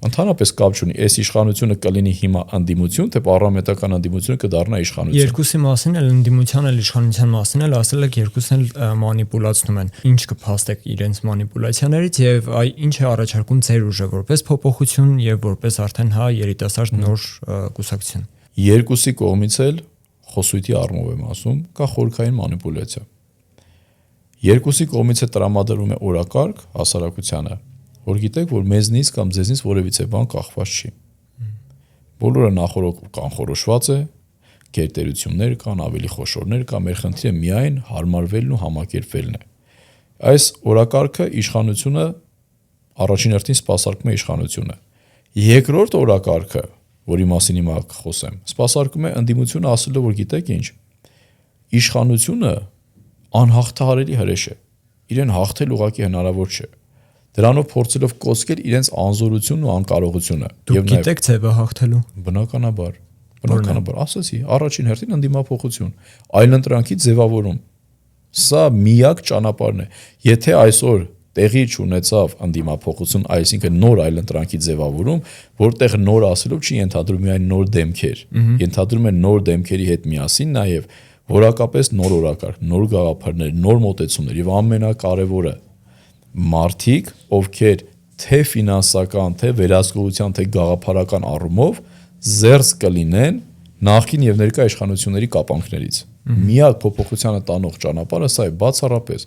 Ընդհանրապես կապ չունի, այս իշխանությունը կլինի հիմա անդիմություն, թե պառլամենտական անդիմությունը կդառնա իշխանություն։ Երկուսի մասին էլ անդիմության էլ իշխանության մասին էլ ասել եք երկուսն էլ մանիպուլացնում են։ Ինչ կփաստեք իրենց մանիպուլյացիաներից եւ ինչ է առաջարկում ձեր ուժը որպես փոփոխություն եւ որպես արդեն երիտասարդ նոր կուսակցություն։ Երկուսի կողմից էլ խոսույթի առումով եմ ասում, կա խորքային մանիպուլյացիա։ Երկուսի կողմից է տրամադրվում է օրակարգ հասարակությանը, որ գիտեք, որ մեզնից կամ ձեզնից որևիցե բան կախված չի։ Բոլորը կանխորոշված է, գերտերություններ կան, ավելի խոշորներ կան, մեր խնդիրը միայն հարմարվելն ու համակերպվելն է։ Այս օրակարգը իշխանությունը առաջին հերթին սպասարկում է իշխանությունը։ Երկրորդ օրակարգը, որի մասին հիմա կխոսեմ, սպասարկում է ընդդիմությունը ասելով, որ գիտեք ինչ, իշխանությունը անհաղթահարելի հրեշ է։ Իրեն հաղթել ուղղակի հնարավոր չէ։ Դրանով փորձելով կոծկել իրենց անզորությունն ու անկարողությունը։ Դուք գիտեք ձևը հաղթելու։ Բնականաբար, ասացի, առաջին հերթին ընդդիմափոխություն, այլընտրանքի ձևավորում։ Սա միակ ճանապարհն է։ Եթե այսօր տեղի չունեցավ ընդդիմափոխություն, այսինքն նոր այլընտրանքի ձևավորում, որտեղ նոր ասելով չի ենթադրում միայն նոր դեմքեր, ենթադրում է նոր դեմքերի հետ միասին նաև որակապես նոր օրակարգ, նոր գաղափարներ, նոր մոտեցումներ եւ ամենակարևորը մարդիկ, ովքեր թե ֆինանսական, թե վերահսկողության, թե գաղափարական առումով զերծ կլինեն նախկին եւ ներկա իշխանությունների կապանքներից։ Միակ փոփոխությանը տանող ճանապարհը սա է բացառապես։